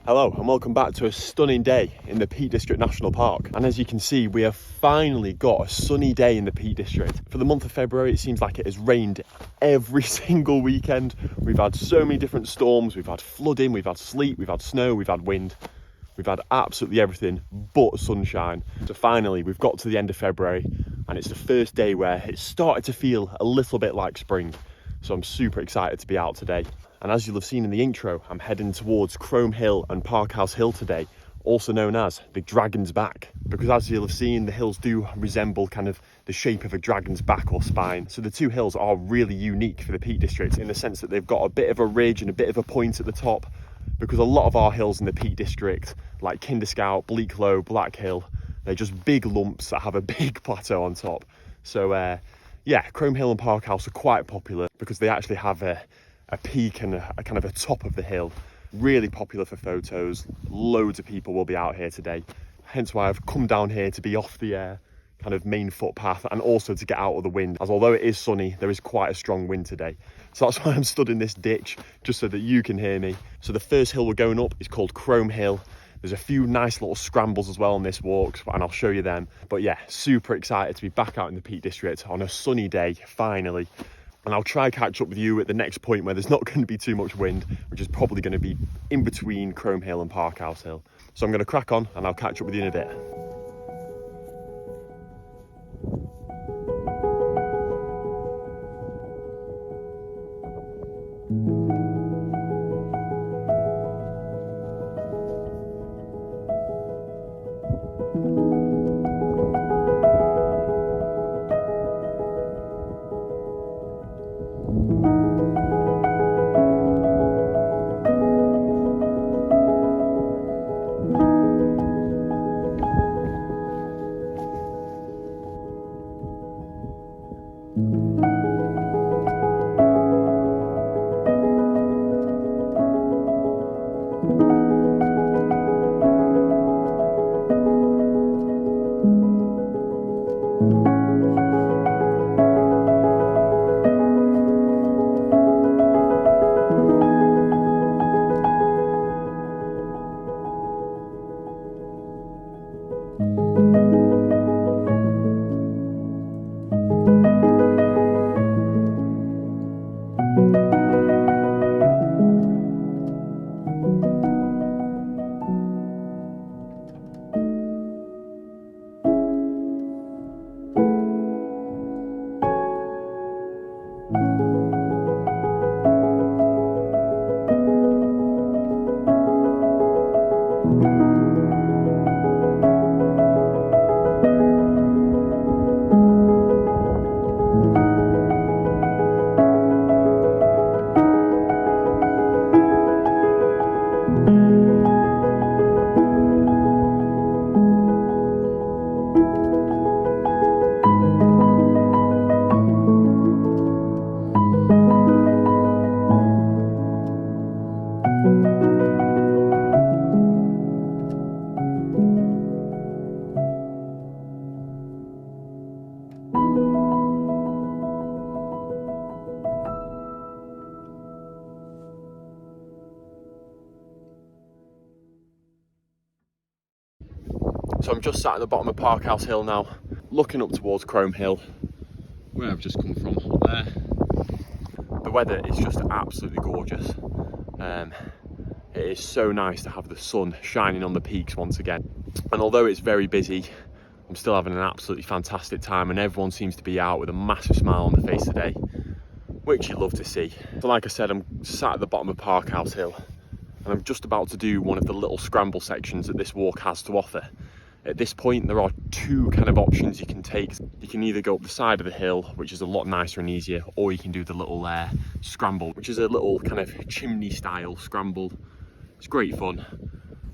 Hello and welcome back to a stunning day in the Peak District National Park. And as you can see, we have finally got a sunny day in the Peak District. For the month of February, it seems like it has rained every single weekend. We've had so many different storms, we've had flooding, we've had sleet, we've had snow, we've had wind. We've had absolutely everything but sunshine. So finally, we've got to the end of February and it's the first day where it's started to feel a little bit like spring. So I'm super excited to be out today. And as you'll have seen in the intro, I'm heading towards Crome Hill and Parkhouse Hill today, also known as the Dragon's Back. Because as you'll have seen, the hills do resemble kind of the shape of a dragon's back or spine. So the two hills are really unique for the Peak District in the sense that they've got a bit of a ridge and a bit of a point at the top. Because a lot of our hills in the Peak District, like Kinder Scout, Bleak Low, Black Hill, they're just big lumps that have a big plateau on top. So yeah, Crome Hill and Parkhouse are quite popular because they actually have a peak and a kind of a top of the hill. Really popular for photos. Loads of people will be out here today. Hence why I've come down here to be off the kind of main footpath and also to get out of the wind, as although it is sunny, there is quite a strong wind today. So that's why I'm stood in this ditch, just so that you can hear me. So the first hill we're going up is called Crome Hill. There's a few nice little scrambles as well on this walk, and I'll show you them. But yeah, super excited to be back out in the Peak District on a sunny day, finally. And I'll try catch up with you at the next point where there's not going to be too much wind, which is probably going to be in between Crome Hill and Parkhouse Hill. So I'm going to crack on and I'll catch up with you in a bit. So I'm just sat at the bottom of Parkhouse Hill now, looking up towards Crome Hill, where I've just come from, up there. The weather is just absolutely gorgeous. It is so nice to have the sun shining on the peaks once again. And although it's very busy, I'm still having an absolutely fantastic time and everyone seems to be out with a massive smile on their face today, which you love to see. So like I said, I'm sat at the bottom of Parkhouse Hill and I'm just about to do one of the little scramble sections that this walk has to offer. At this point, there are two kind of options you can take. You can either go up the side of the hill, which is a lot nicer and easier, or you can do the little scramble, which is a little kind of chimney style scramble. It's great fun.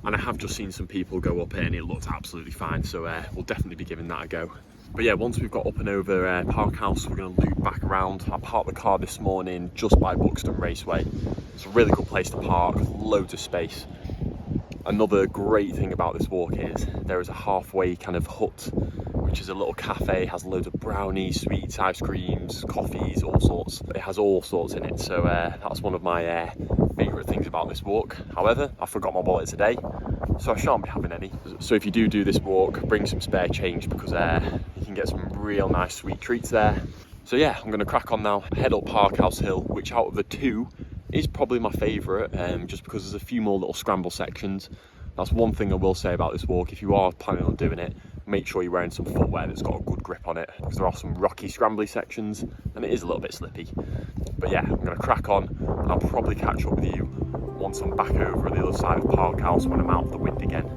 And I have just seen some people go up it and it looked absolutely fine. So we'll definitely be giving that a go. But yeah, once we've got up and over Parkhouse, we're going to loop back around. I parked the car this morning just by Buxton Raceway. It's a really good place to park, loads of space. Another great thing about this walk is there is a halfway kind of hut, which is a little cafe, has loads of brownies, sweets, ice creams, coffees, all sorts. It has all sorts in it, so that's one of my favourite things about this walk. However, I forgot my wallet today, so I shan't be having any. So if you do this walk, bring some spare change, because you can get some real nice sweet treats there. So yeah, I'm going to crack on now, head up Parkhouse Hill, which out of the two is probably my favourite, just because there's a few more little scramble sections. That's one thing I will say about this walk. If you are planning on doing it, make sure you're wearing some footwear that's got a good grip on it, because there are some rocky, scrambly sections, and it is a little bit slippy. But yeah, I'm going to crack on, and I'll probably catch up with you once I'm back over the other side of Parkhouse when I'm out of the wind again.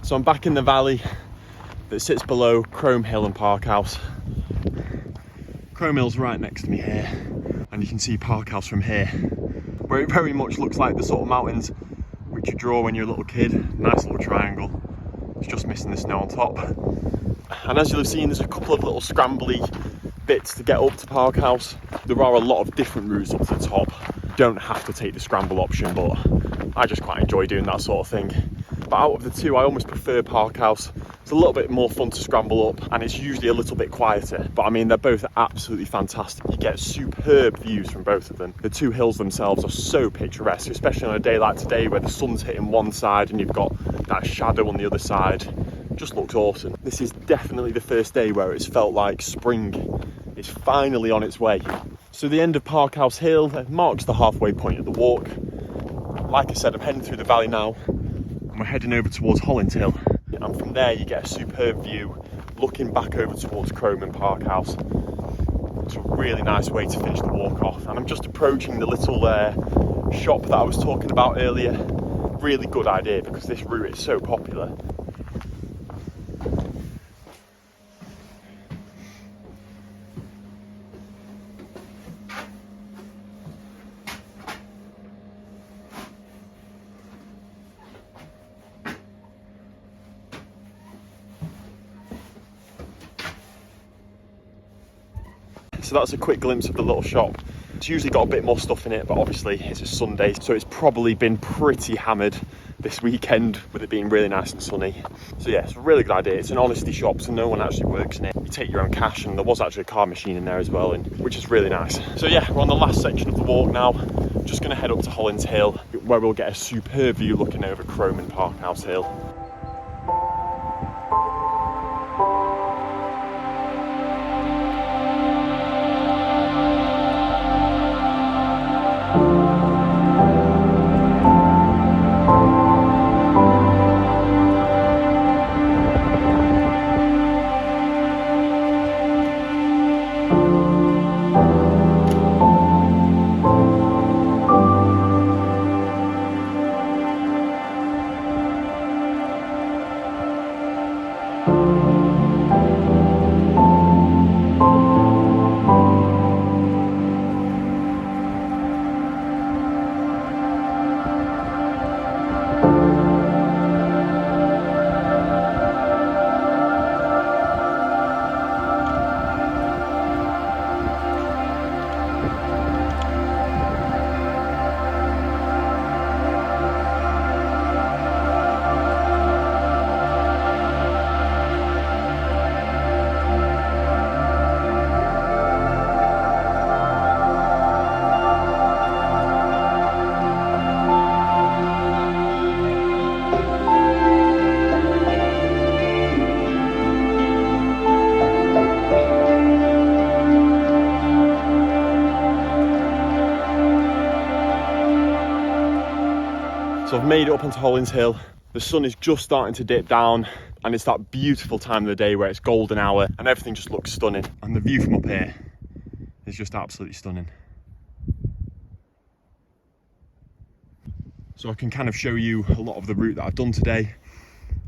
So I'm back in the valley that sits below Crome Hill and Parkhouse. Crome Hill's right next to me here, and you can see Parkhouse from here, where it very much looks like the sort of mountains which you draw when you're a little kid. Nice little triangle. It's just missing the snow on top. And as you'll have seen, there's a couple of little scrambly bits to get up to Parkhouse. There are a lot of different routes up to the top. You don't have to take the scramble option, but I just quite enjoy doing that sort of thing. But out of the two, I almost prefer Parkhouse. It's a little bit more fun to scramble up, and it's usually a little bit quieter. But I mean, they're both absolutely fantastic. You get superb views from both of them. The two hills themselves are so picturesque, especially on a day like today where the sun's hitting one side and you've got that shadow on the other side. It just looks awesome. This is definitely the first day where it's felt like spring is finally on its way. So the end of Parkhouse Hill marks the halfway point of the walk. Like I said, I'm heading through the valley now, and we're heading over towards Holland Hill. And from there you get a superb view looking back over towards Crome and Parkhouse. It's a really nice way to finish the walk off. And I'm just approaching the little shop that I was talking about earlier. Really good idea because this route is so popular. so that's a quick glimpse of the little shop. It's usually got a bit more stuff in it, but obviously it's a Sunday, so it's probably been pretty hammered this weekend with it being really nice and sunny. So yeah, it's a really good idea. It's an honesty shop, so no one actually works in it. You take your own cash, and there was actually a card machine in there as well, which is really nice. So yeah, we're on the last section of the walk now. Just gonna head up to Holland Hill, where we'll get a superb view looking over Crome and Parkhouse Hill. So I've made it up onto Holland Hill. The sun is just starting to dip down, and it's that beautiful time of the day where it's golden hour and everything just looks stunning. And the view from up here is just absolutely stunning. So I can kind of show you a lot of the route that I've done today.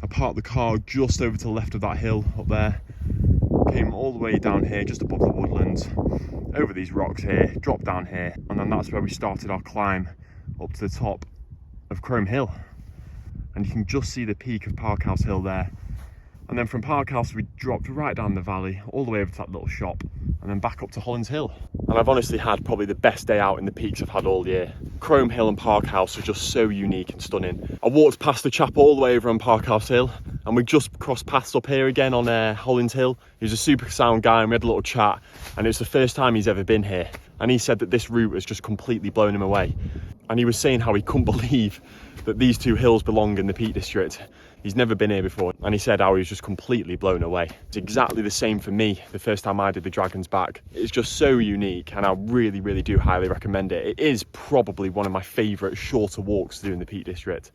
I parked the car just over to the left of that hill up there, came all the way down here just above the woodlands, over these rocks here, dropped down here, and then that's where we started our climb up to the top of Crome Hill. And you can just see the peak of Parkhouse Hill there. And then from Parkhouse we dropped right down the valley, all the way over to that little shop, and then back up to Holland Hill. And I've honestly had probably the best day out in the peaks I've had all year. Crome Hill and Parkhouse are just so unique and stunning. I walked past the chap all the way over on Parkhouse Hill, and we just crossed paths up here again on Holland Hill. He was a super sound guy, and we had a little chat, and it's the first time he's ever been here. And he said that this route has just completely blown him away. And he was saying how he couldn't believe that these two hills belong in the Peak District. He's never been here before, and he said how he was just completely blown away. It's exactly the same for me the first time I did the Dragon's Back. It's just so unique, and I really, really do highly recommend it. It is probably one of my favourite shorter walks to do in the Peak District.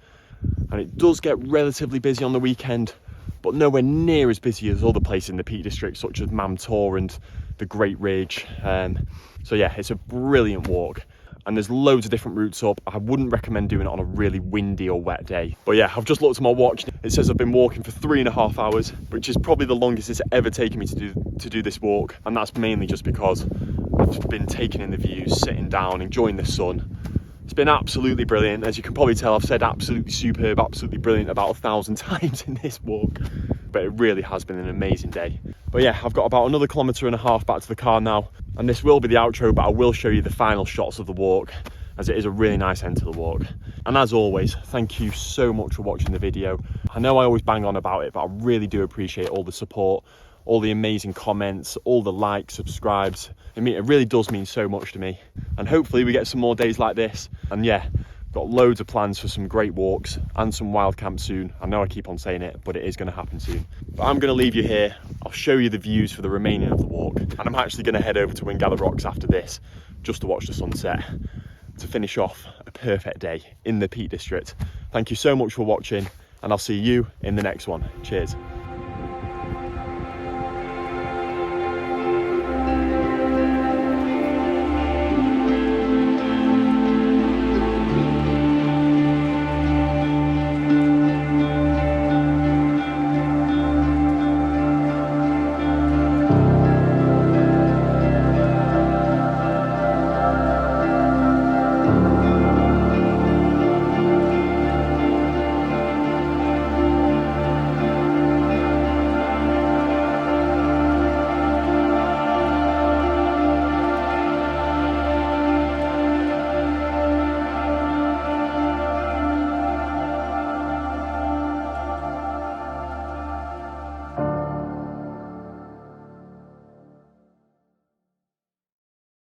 And it does get relatively busy on the weekend, but nowhere near as busy as other places in the Peak District, such as Mamtor and the Great Ridge. So yeah, it's a brilliant walk. And there's loads of different routes up. I wouldn't recommend doing it on a really windy or wet day. But yeah, I've just looked at my watch. It says I've been walking for 3.5 hours, which is probably the longest it's ever taken me to do this walk. And that's mainly just because I've been taking in the views, sitting down, enjoying the sun. It's been absolutely brilliant. As you can probably tell, I've said absolutely superb, absolutely brilliant about 1,000 times in this walk. But it really has been an amazing day. But yeah, I've got about another 1.5 kilometres back to the car now. And this will be the outro, but I will show you the final shots of the walk, as it is a really nice end to the walk. And as always, thank you so much for watching the video. I know I always bang on about it, but I really do appreciate all the support, all the amazing comments, all the likes, subscribes. I mean, it really does mean so much to me. And hopefully we get some more days like this. And yeah, got loads of plans for some great walks and some wild camps soon. I know I keep on saying it, but it is going to happen soon. But I'm going to leave you here. I'll show you the views for the remaining of the walk. And I'm actually going to head over to Wingala Rocks after this, just to watch the sunset, to finish off a perfect day in the Peak District. Thank you so much for watching, and I'll see you in the next one. Cheers.